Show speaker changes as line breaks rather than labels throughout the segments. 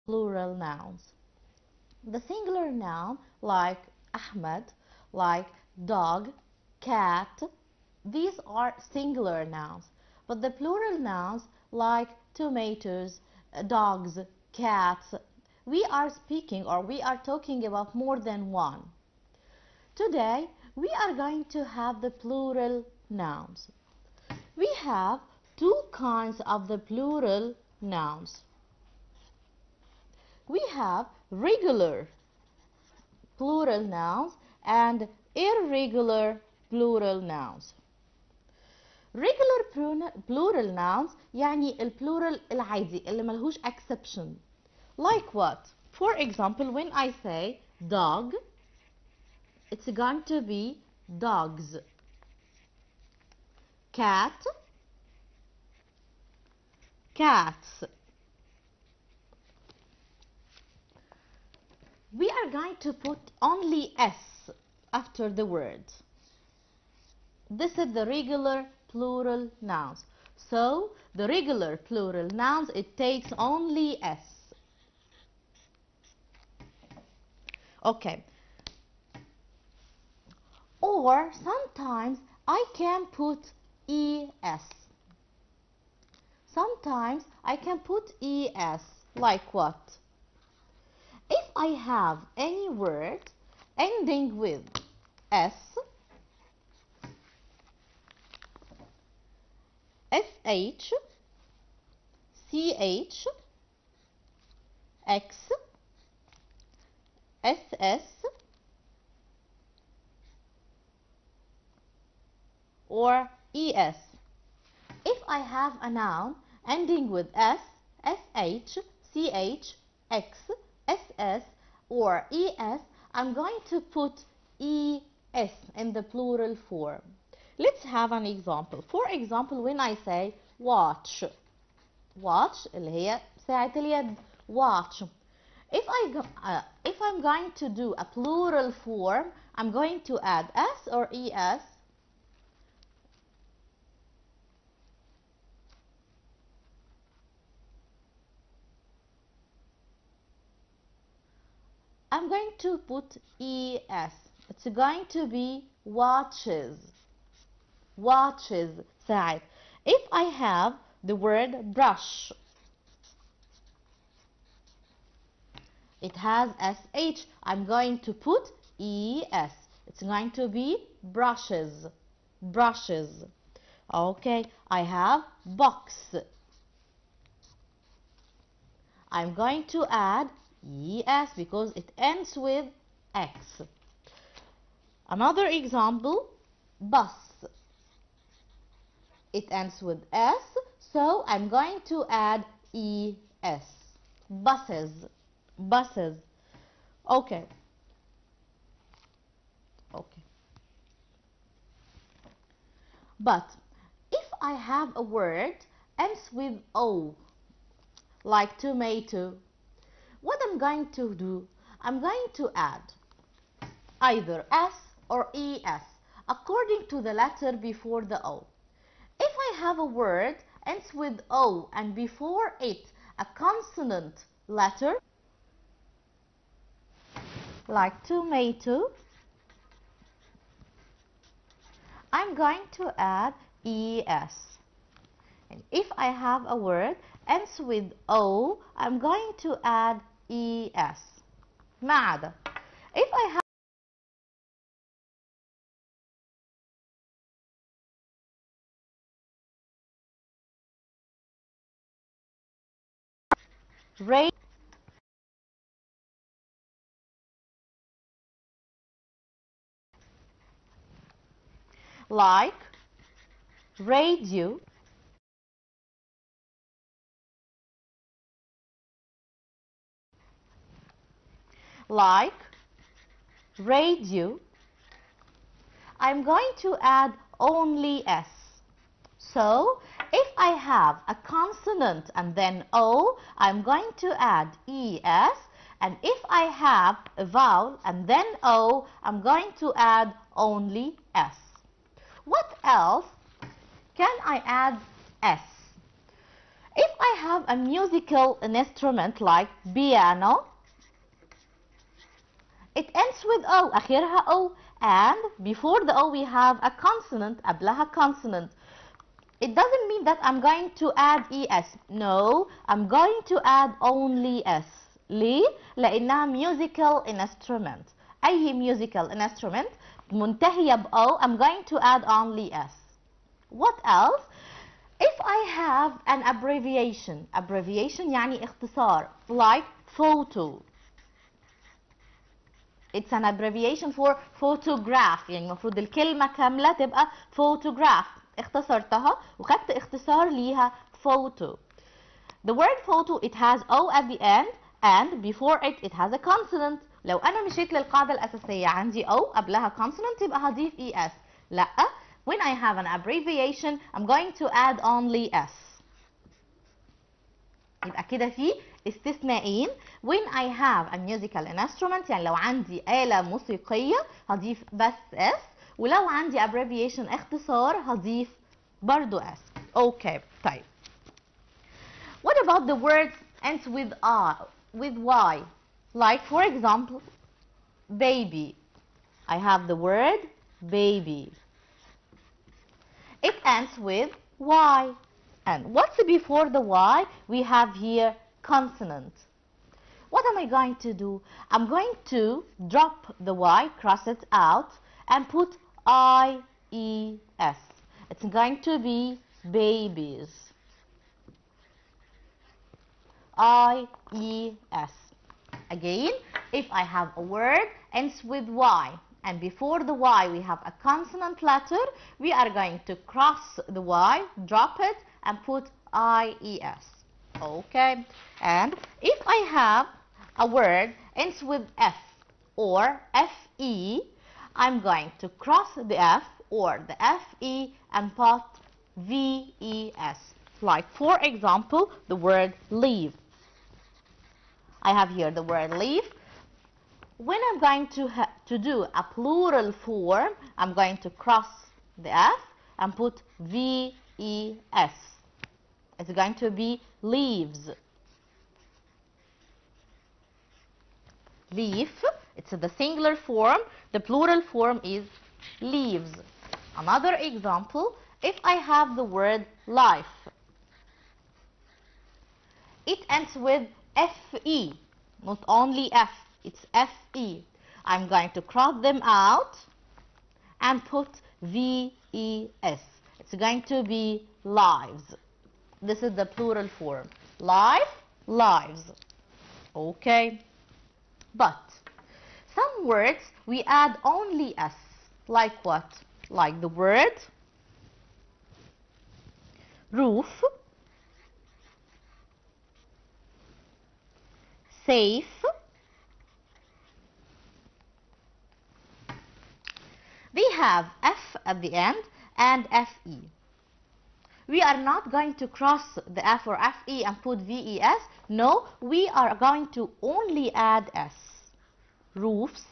plural nouns. The singular noun like Ahmed, like dog, cat, these are singular nouns. But the plural nouns like tomatoes, dogs, cats, we are speaking or we are talking about more than one. Today we are going to have the plural nouns. We have two kinds of the plural nouns. We have regular plural nouns and irregular plural nouns. Regular plural nouns يعني البلورال العادي اللي ملهوش exception. Like what? For example, when I say dog, it's going to be dogs. Cat, cats. We are going to put only S after the word. This is the regular plural nouns. So, the regular plural nouns, it takes only S. Okay. Or sometimes I can put ES. Sometimes I can put ES. Like what? If I have any word ending with S, SH, CH, X, SS, or ES. If I have a noun ending with S, SH, CH, X, SS, or ES, I'm going to put ES in the plural form. Let's have an example. For example, when I say watch, watch اللي هي ساعة اليد, watch. If I'm going to do a plural form, I'm going to add S or ES. I'm going to put ES. It's going to be watches. Watches. ساعد. If I have the word brush, it has SH. I'm going to put ES. It's going to be brushes. Brushes. Okay, I have box. I'm going to add ES because it ends with X. Another example, bus. It ends with S, so I'm going to add ES. Buses. Buses. Okay. Okay. But if I have a word ends with O, like tomato, what I'm going to do, I'm going to add either S or ES according to the letter before the O. If I have a word ends with O and before it a consonant letter like tomato, I'm going to add ES. And if I have a word ends with O, I'm going to add ES. ما عدا. If I have like radio, like radio, I'm going to add only S. So, if I have a consonant and then O, I'm going to add ES. And if I have a vowel and then O, I'm going to add only S. What else can I add S? If I have a musical instrument like piano, it ends with O, آخرها O, and before the O we have a consonant, قبلها consonant. It doesn't mean that I'm going to add ES. No, I'm going to add only S. ليه؟ لأنها musical instrument. أي musical instrument منتهية ب O, I'm going to add only S. What else? If I have an abbreviation, abbreviation يعني اختصار, like photo. It's an abbreviation for photograph. يعني المفروض الكلمة كاملة تبقى photograph. اختصرتها وخدت اختصار ليها photo. The word photo, it has O at the end and before it has a consonant. لو أنا مشيت للقاعدة الأساسية عندي O قبلها consonant يبقى هضيف ES. لأ. When I have an abbreviation, I'm going to add only S. يبقى كده في استثنائين. When I have a musical instrument يعني لو عندي آلة موسيقية هضيف بس S. ولو عندي abbreviation اختصار هضيف برضو S. Okay, طيب. What about the words ends with Y? Like for example, baby. I have the word baby. It ends with Y. And what's before the Y? We have here consonant. What am I going to do? I'm going to drop the Y, cross it out, and put I-E-S. It's going to be babies. I-E-S. Again, if I have a word ends with Y, and before the Y we have a consonant letter, we are going to cross the Y, drop it, and put I-E-S. Okay? And if I have a word ends with F or F-E, I'm going to cross the F or the F-E and put V-E-S. Like for example, the word leave. I have here the word leave. When I'm going to do a plural form, I'm going to cross the F and put V-E-S. It's going to be leaves. Leaf, it's the singular form. The plural form is leaves. Another example, if I have the word life, it ends with F-E, not only F, it's F-E. I'm going to cross them out and put V-E-S. It's going to be lives. This is the plural form. Life, lives. Okay. But some words we add only S. Like what? Like the word roof, safe, they have F at the end and FE. We are not going to cross the F or FE and put VES. No, we are going to only add S. Roofs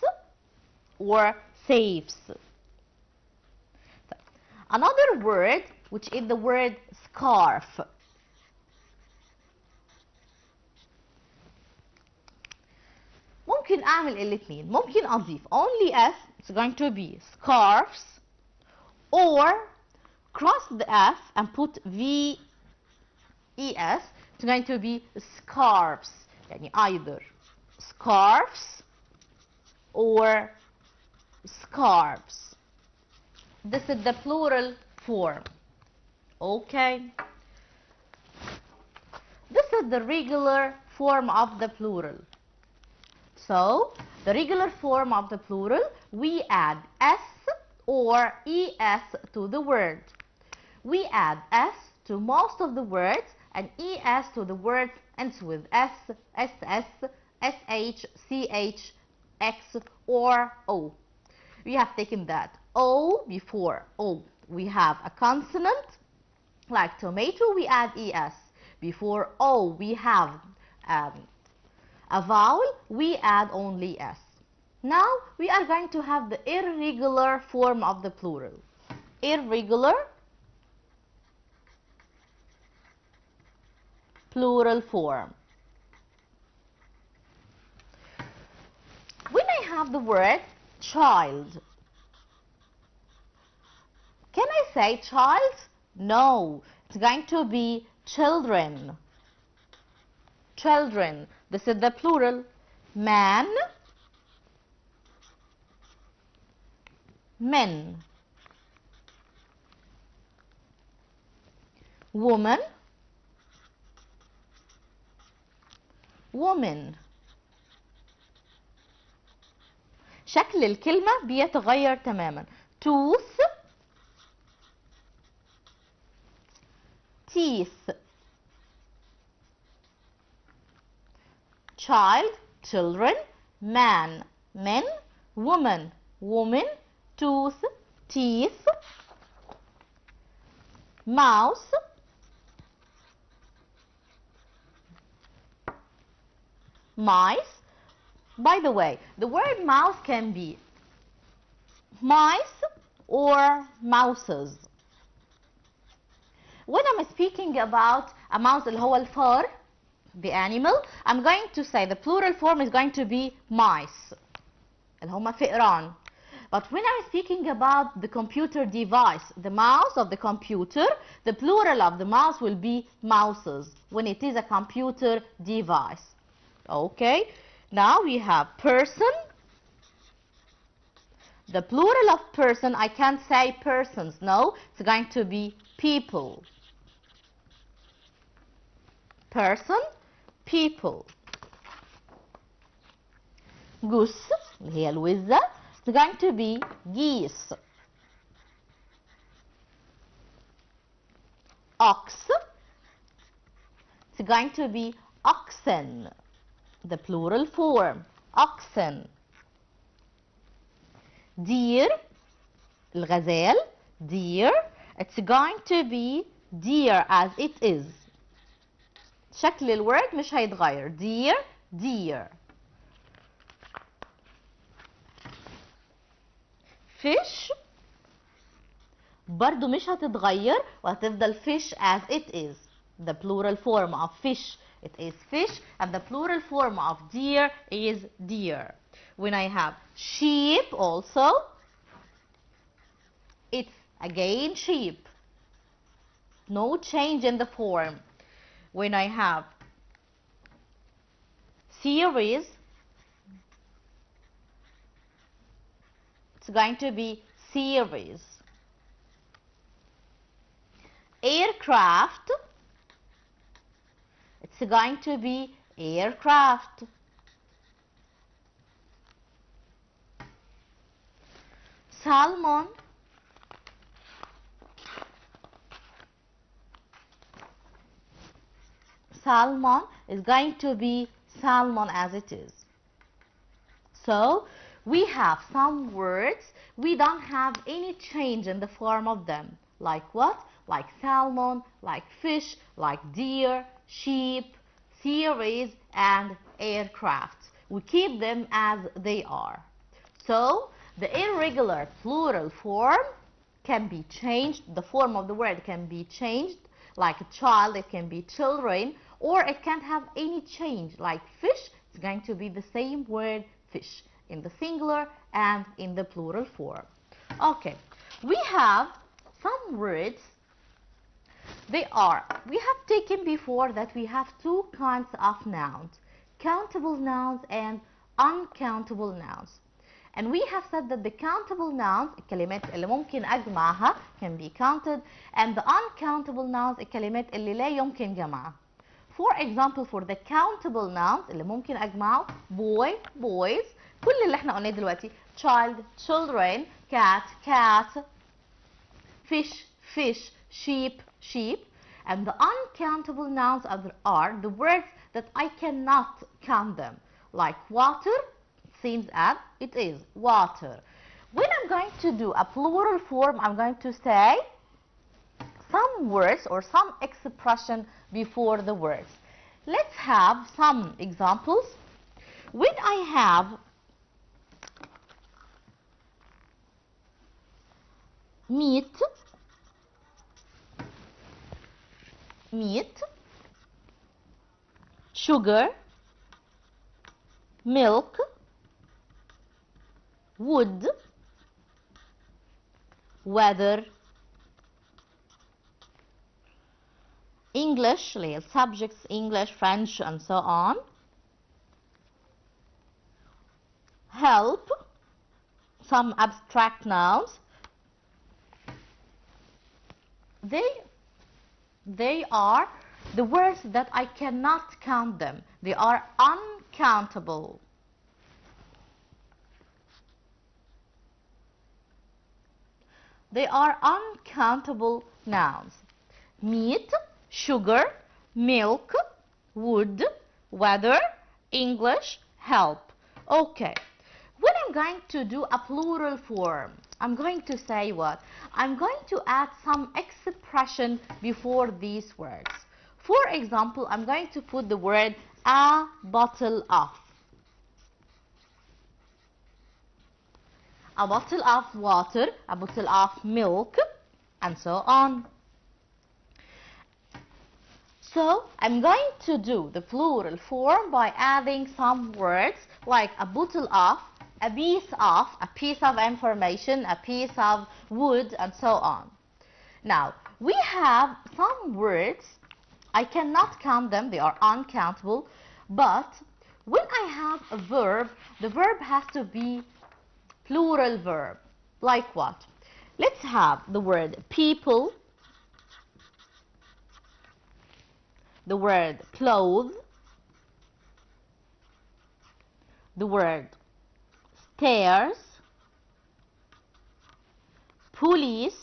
or safes. Another word, which is the word scarf. ممكن أعمل الاثنين. ممكن أضيف only S, it's going to be scarves, or cross the F and put V-E-S, it's going to be scarves. يعني either scarves or scarves. This is the plural form. Okay. This is the regular form of the plural. So, the regular form of the plural, we add S or ES to the word. We add S to most of the words and ES to the words ends with S, SS, SH, CH, X, or O. We have taken that O before O. We have a consonant, like tomato, we add ES. Before O, we have a vowel, we add only S. Now, we are going to have the irregular form of the plural. Irregular, plural form. When I have the word child, can I say child? No, it's going to be children. Children. This is the plural. Man, men. Woman, woman. شكل الكلمة بيتغير تماما. tooth, teeth. Child, children. Man, men. Woman, woman. Tooth, teeth. Mouse, mice. By the way, the word mouse can be mice or mouses. When I'm speaking about a mouse اللي هو الفار, the animal, I'm going to say the plural form is going to be mice اللي هما فئران. But when I'm speaking about the computer device, the mouse of the computer, the plural of the mouse will be mouses when it is a computer device. Okay, now we have person. The plural of person, I can't say persons, no, it's going to be people. Person, people. Goose, اللي هي الوزة, it's going to be geese. Ox, it's going to be oxen, the plural form, oxen. Deer, الغزال, deer, it's going to be deer as it is. شكل الورد مش هيتغير. deer, deer. fish برضو مش هتتغير وهتفضل fish as it is. The plural form of fish, it is fish, and the plural form of deer is deer. When I have sheep also, it's again sheep. No change in the form. When I have series, it's going to be series. Aircraft, it's going to be aircraft. Salmon, salmon is going to be salmon as it is. So we have some words, we don't have any change in the form of them. Like what? Like salmon, like fish, like deer, sheep, series, and aircraft. We keep them as they are. So the irregular plural form can be changed, the form of the word can be changed, like a child, it can be children, or it can't have any change, like fish, it's going to be the same word fish in the singular and in the plural form. Okay, we have some words, we have taken before that we have two kinds of nouns, countable nouns and uncountable nouns. And we have said that the countable nouns, الكلمات اللي ممكن أجمعها can be counted, and the uncountable nouns الكلمات اللي لا يمكن جمعها. For example, for the countable nouns اللي ممكن أجمعه boy, boys, كل اللي احنا قلناه دلوقتي child, children, cat, cat, fish, fish, sheep, sheep. And the uncountable nouns are the words that I cannot count them, like water, seems as it is water. When I'm going to do a plural form, I'm going to say some words or some expression before the words. Let's have some examples. When I have meat, meat, sugar, milk, wood, weather, English, like subjects, English, French, and so on, help, some abstract nouns. They are the words that I cannot count them. They are uncountable. They are uncountable nouns. Meat, sugar, milk, wood, weather, English, help. Okay. When I'm going to do a plural form, I'm going to say what? I'm going to add some expression before these words. For example, I'm going to put the word a bottle of. A bottle of water, a bottle of milk, and so on. So I'm going to do the plural form by adding some words like a bottle of, a piece of information, a piece of wood, and so on. Now, we have some words, I cannot count them, they are uncountable, but when I have a verb, the verb has to be plural verb. Like what? Let's have the word people, the word clothes, the word stairs, police,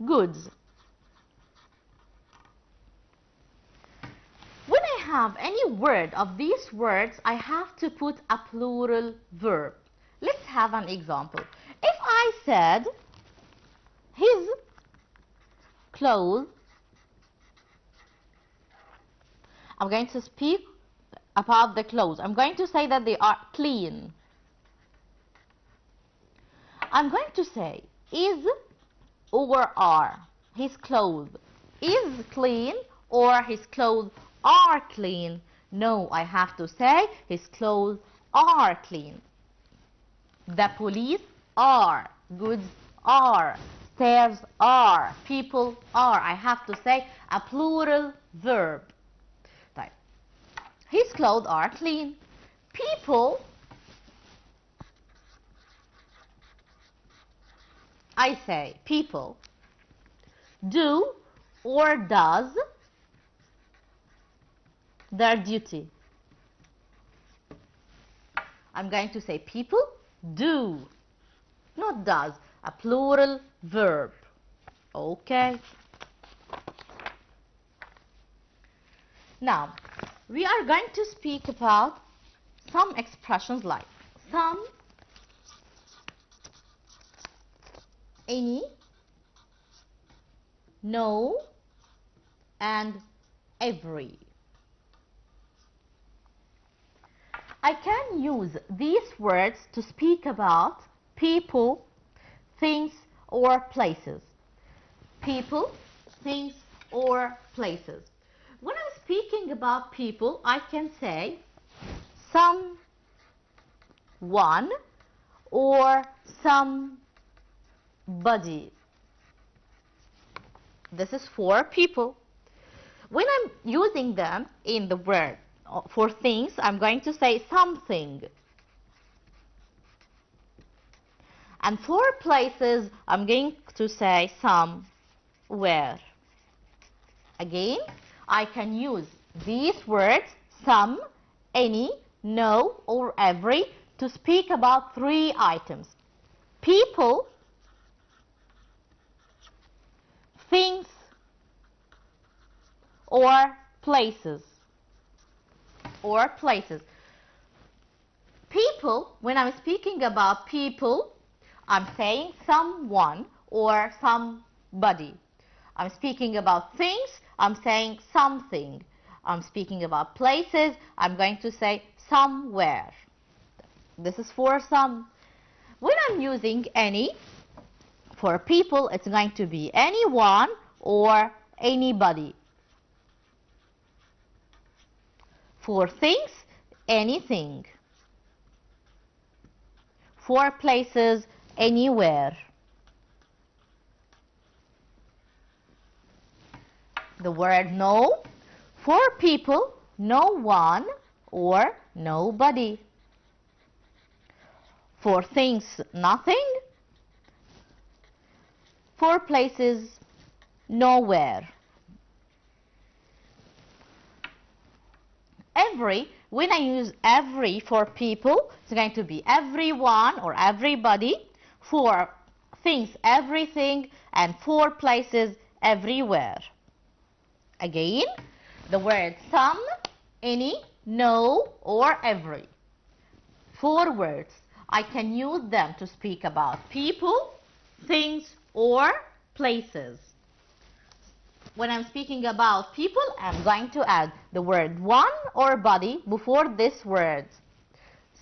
goods. When I have any word of these words, I have to put a plural verb. Let's have an example. If I said his clothes, I'm going to speak about the clothes. I'm going to say that they are clean. I'm going to say is or are. His clothes is clean or his clothes are clean. No, I have to say his clothes are clean. The police are. Goods are. Stairs are. People are. I have to say a plural verb. His clothes are clean. People, I say people, do or does their duty. I'm going to say people do, not does, a plural verb. Okay. Now, we are going to speak about some expressions like some, any, no, and every. I can use these words to speak about people, things, or places. People, things, or places. When I'm speaking about people, I can say someone or somebody. This is for people. When I'm using them in the word for things, I'm going to say something. And for places, I'm going to say somewhere. Again, I can use these words, some, any, no, or every, to speak about three items. People, things, or places. Or places. People, when I'm speaking about people, I'm saying someone or somebody. I'm speaking about things, I'm saying something. I'm speaking about places, I'm going to say somewhere. This is for some. When I'm using any, for people, it's going to be anyone or anybody. For things, anything. For places, anywhere. The word no. For people, no one or nobody. For things, nothing. For places, nowhere. Every, when I use every for people, it's going to be everyone or everybody. For things, everything. And for places, everywhere. Again, the word some, any, no, or every. 4 words. I can use them to speak about people, things, or places. When I'm speaking about people, I'm going to add the word one or body before this word.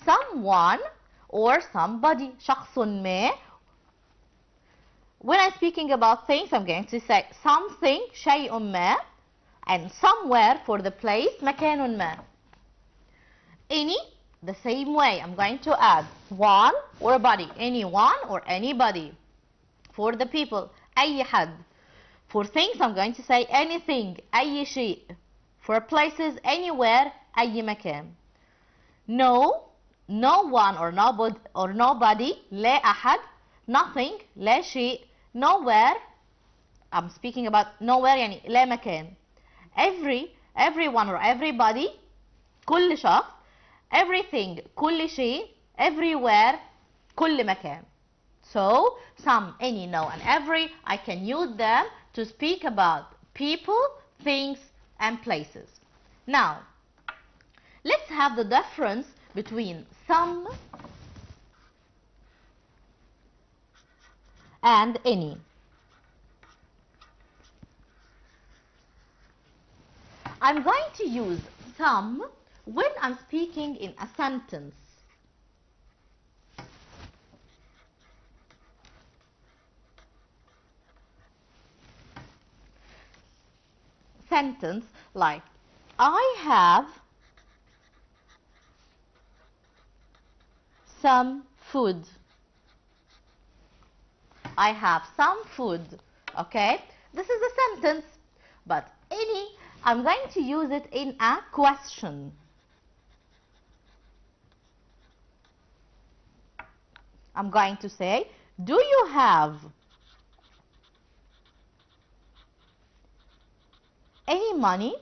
Someone or somebody. شخص ما. When I'm speaking about things, I'm going to say something, شيء ما. And somewhere for the place, مكان ما. Any, the same way. I'm going to add one or body. Anyone or anybody. For the people, أي حد. For things, I'm going to say anything, أي شيء. For places, anywhere, أي مكان. No, no one or nobody, لا أحد. Nothing, لا شيء. Nowhere, I'm speaking about nowhere, يعني لا مكان. Everyone or everybody, كل شخص. Everything, كل شيء. Everywhere, كل مكان. So, some, any, no, and every, I can use them to speak about people, things, and places. Now, let's have the difference between some and any. I'm going to use some when I'm speaking in a sentence. Sentence like, I have some food. I have some food. Okay? This is a sentence. But any, I'm going to use it in a question. I'm going to say, do you have any money?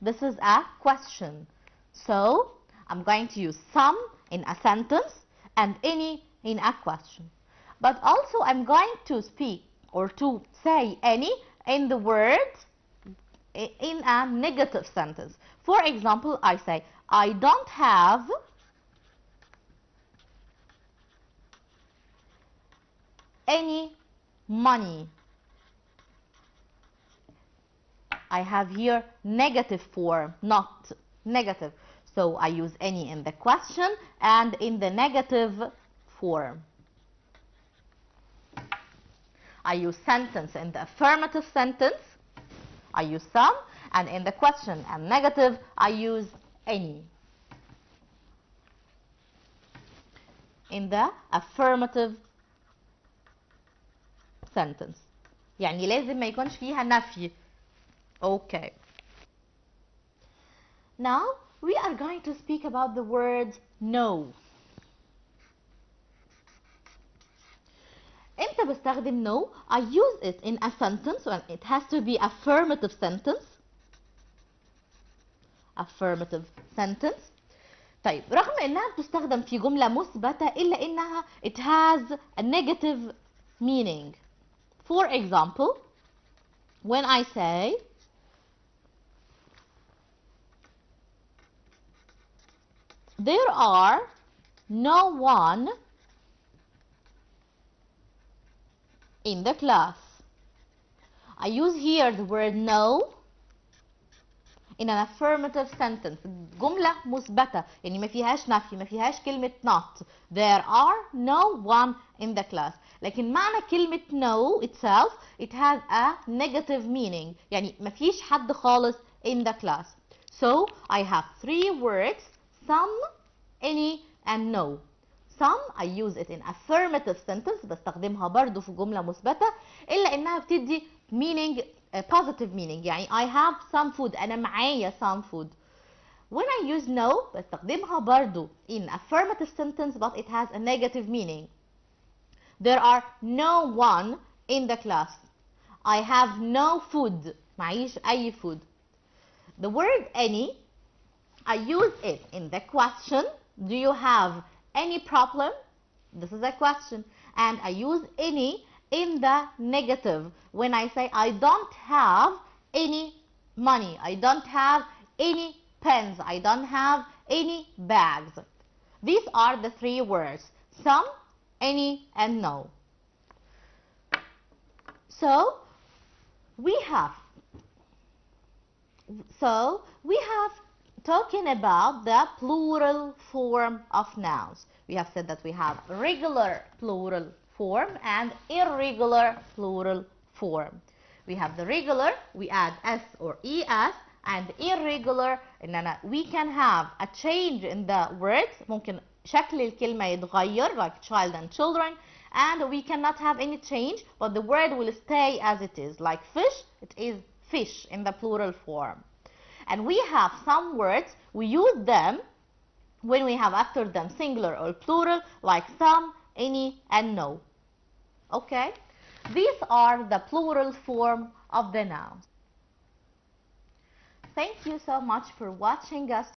This is a question. So, I'm going to use some in a sentence and any in a question. But also, I'm going to speak or to say any in the word in a negative sentence. For example, I say, I don't have any money. I have here negative form, not negative. So I use any in the question and in the negative form. I use sentence in the affirmative sentence. I use some, and in the question and negative, I use any. In the affirmative sentence. يعني لازم ما يكونش فيها نفي. Okay. Now we are going to speak about the word no. امتى بستخدم no? I use it in a sentence and it has to be affirmative sentence. Affirmative sentence. طيب رغم انها بتستخدم في جملة مثبتة الا انها it has a negative meaning. For example, when I say there are no one in the class. I use here the word no in an affirmative sentence. جملة مثبتة يعني ما فيهاش نفي، ما فيهاش كلمة not. There are no one in the class. لكن معنى كلمة no itself it has a negative meaning يعني ما فيش حد خالص in the class. So I have three words: some, any and no. Some I use it in affirmative sentence بستخدمها برضو في جملة مثبتة إلا إنها بتدي meaning positive meaning يعني I have some food أنا معايا some food. When I use no بستخدمها برضو in affirmative sentence but it has a negative meaning. There are no one in the class. I have no food. معيش أي food. The word any I use it in the question. Do you have any problem? This is a question. And I use any in the negative when I say I don't have any money, I don't have any pens, I don't have any bags. These are the three words: some, any and no. So we have talking about the plural form of nouns. We have said that we have regular plural form and irregular plural form. We have the regular, we add s or es, and irregular إننا we can have a change in the words. ممكن شكل الكلمة يتغير like child and children, and we cannot have any change but the word will stay as it is. Like fish, it is fish in the plural form. And we have some words, we use them when we have after them singular or plural, like some, any, and no. Okay? These are the plural form of the nouns. Thank you so much for watching us.